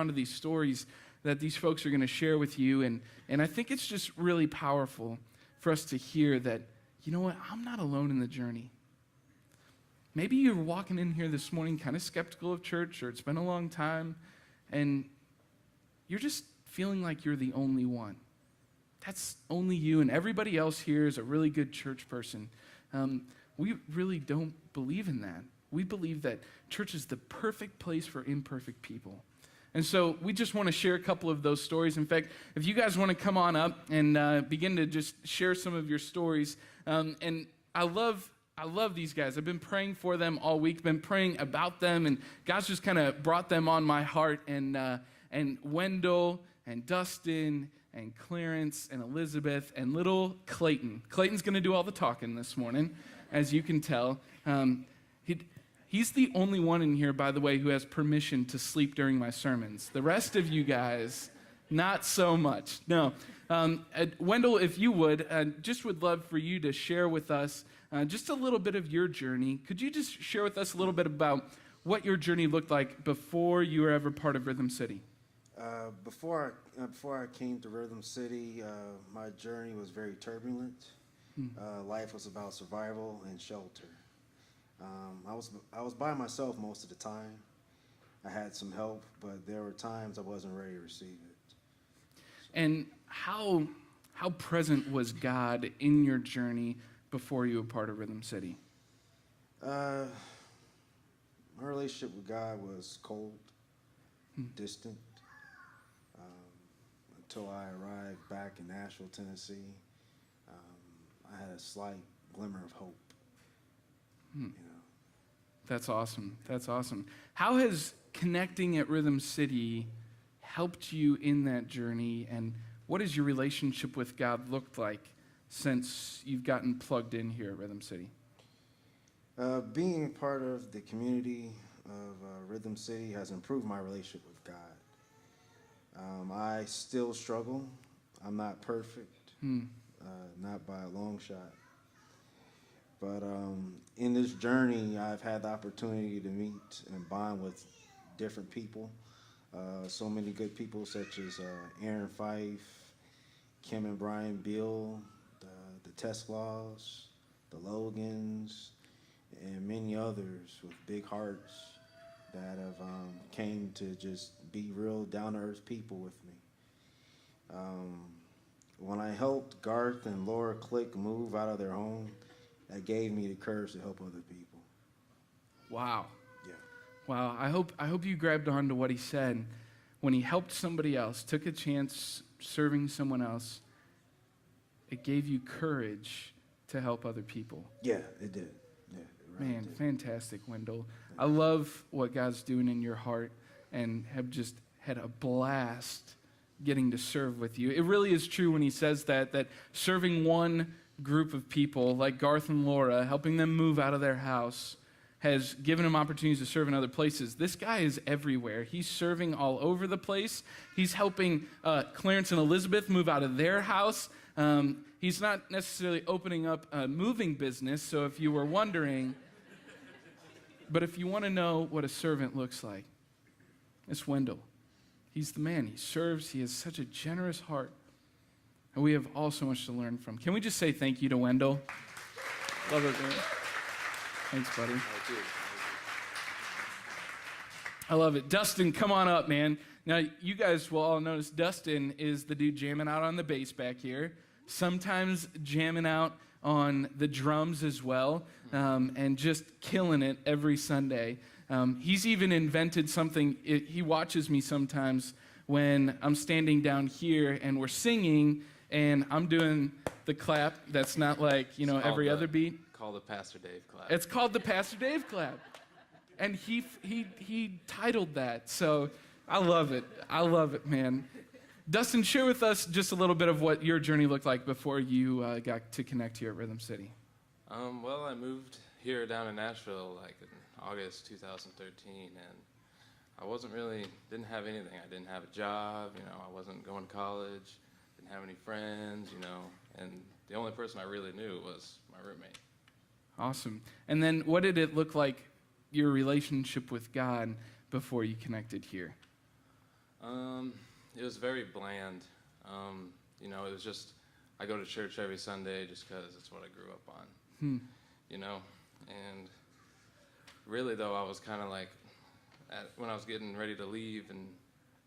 drawn to these stories that these folks are going to share with you. And I think it's just really powerful for us to hear that, you know what, I'm not alone in the journey. Maybe you're walking in here this morning kind of skeptical of church, or it's been a long time, and you're just feeling like you're the only one. That's only you, and everybody else here is a really good church person. We really don't believe in that. We believe that church is the perfect place for imperfect people. And so we just want to share a couple of those stories. In fact, if you guys want to come on up and begin to just share some of your stories. And I love these guys. I've been praying for them all week, been praying about them, and God's just kind of brought them on my heart. And Wendell and Dustin and Clarence and Elizabeth and little Clayton. Clayton's going to do all the talking this morning, as you can tell. He's the only one in here, by the way, who has permission to sleep during my sermons. The rest of you guys, not so much. No. Wendell, if you would, just would love for you to share with us just a little bit of your journey. Could you just share with us a little bit about what your journey looked like before you were ever part of Rhythm City? Before I came to Rhythm City, my journey was very turbulent. Life was about survival and shelter. I was by myself most of the time. I had some help, but there were times I wasn't ready to receive it. And how present was God in your journey before you were part of Rhythm City? My relationship with God was cold, distant, until I arrived back in Nashville, Tennessee. I had a slight glimmer of hope. You know. That's awesome. That's awesome. How has connecting at Rhythm City helped you in that journey, and what has your relationship with God looked like since you've gotten plugged in here at Rhythm City? Being part of the community of Rhythm City has improved my relationship with God. I still struggle. I'm not perfect, not by a long shot. But in this journey, I've had the opportunity to meet and bond with different people. So many good people such as Aaron Fife, Kim and Brian Beal, the Teslaws, the Logans, and many others with big hearts that have came to just be real down-to-earth people with me. When I helped Garth and Laura Click move out of their home, that gave me the courage to help other people. Wow. Yeah. Wow. I hope you grabbed on to what he said. When he helped somebody else, took a chance serving someone else, it gave you courage to help other people. Yeah, it did. Yeah, it really Man, did. fantastic, Wendell. I love what God's doing in your heart and have just had a blast getting to serve with you. It really is true when he says that serving one group of people like Garth and Laura, helping them move out of their house, has given him opportunities to serve in other places. This guy is everywhere. He's serving all over the place. He's helping Clarence and Elizabeth move out of their house. He's not necessarily opening up a moving business, so if you were wondering, but if you want to know what a servant looks like, it's Wendell. He's the man. He serves. He has such a generous heart. And we have all so much to learn from. Can we just say thank you to Wendell? Love it, man. Thanks, buddy. Thank you. I love it. Dustin, come on up, man. Now, you guys will all notice Dustin is the dude jamming out on the bass back here, sometimes jamming out on the drums as well, and just killing it every Sunday. He's even invented something. He watches me sometimes when I'm standing down here and we're singing, and I'm doing the clap that's not like, every other beat. Called the Pastor Dave clap. It's called the Pastor Dave clap. And he titled that. So I love it. I love it, man. Dustin, share with us just a little bit of what your journey looked like before you got to connect here at Rhythm City. Well, I moved here down in Nashville like in August 2013, and I didn't have anything. I didn't have a job, I wasn't going to college, didn't have any friends, and the only person I really knew was my roommate. Awesome. And then what did it look like, your relationship with God, before you connected here? It was very bland. You know, it was just, I go to church every Sunday just because it's what I grew up on, you know? And really, though, I was kind of like, when I was getting ready to leave in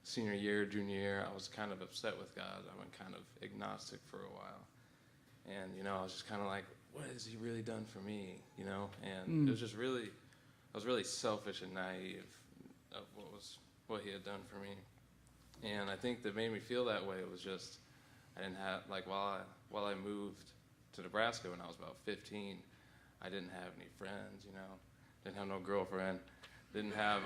senior year, junior year, I was kind of upset with God. I went kind of agnostic for a while. And, you know, I was just kind of like, what has he really done for me, you know? And it was just really, I was really selfish and naive of what he had done for me. And I think that made me feel that way was just, I didn't have, like, while I moved to Nebraska when I was about 15, I didn't have any friends, you know? Didn't have no girlfriend. Didn't have,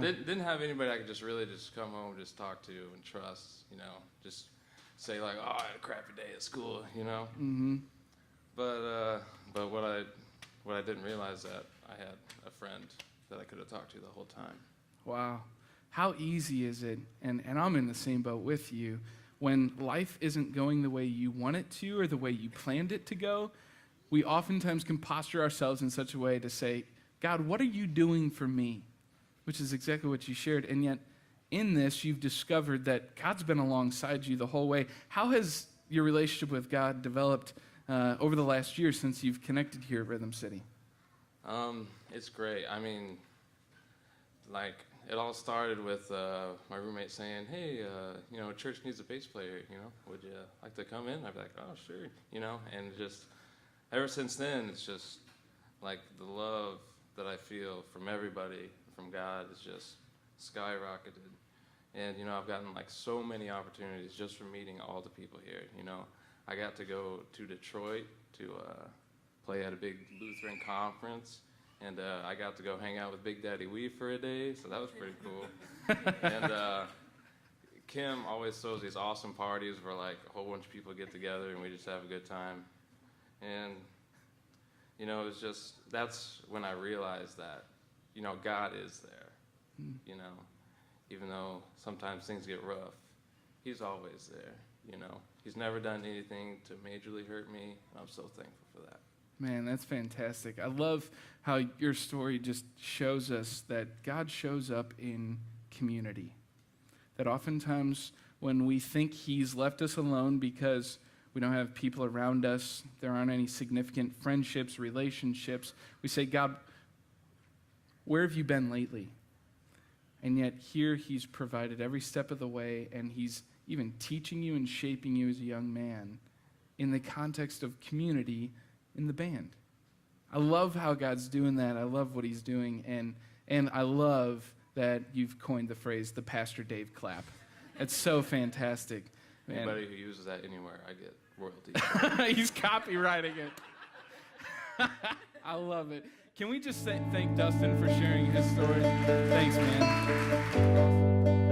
didn't have anybody I could just really just come home, just talk to and trust, you know? Just say, like, oh, I had a crappy day at school, you know? Mm-hmm. But what I didn't realize that I had a friend that I could have talked to the whole time. Wow. How easy is it, and I'm in the same boat with you, when life isn't going the way you want it to or the way you planned it to go, we oftentimes can posture ourselves in such a way to say, God, what are you doing for me? Which is exactly what you shared. And yet, in this, you've discovered that God's been alongside you the whole way. How has your relationship with God developed over the last year since you've connected here at Rhythm City? It's great. I mean, like, it all started with my roommate saying, hey, you know, church needs a bass player, you know, would you like to come in? I'd be like, oh, sure, you know, and just ever since then, it's just like the love that I feel from everybody, from God, is just skyrocketed. And, you know, I've gotten like so many opportunities just from meeting all the people here, you know. I got to go to Detroit to play at a big Lutheran conference. And I got to go hang out with Big Daddy Wee for a day, so that was pretty cool. And Kim always throws these awesome parties where like a whole bunch of people get together and we just have a good time. And, you know, it was just, that's when I realized that, you know, God is there, you know. Even though sometimes things get rough, he's always there, you know. He's never done anything to majorly hurt me, and I'm so thankful for that. Man, that's fantastic. I love how your story just shows us that God shows up in community. That oftentimes when we think he's left us alone because we don't have people around us, there aren't any significant friendships, relationships, we say, God, where have you been lately? And yet here he's provided every step of the way, and he's even teaching you and shaping you as a young man in the context of community in the band. I love how God's doing that. I love what he's doing, and I love that you've coined the phrase, the Pastor Dave clap. It's so fantastic. Man. Anybody who uses that anywhere, I get royalties. He's copywriting it. I love it. Can we just thank Dustin for sharing his story? Thanks, man.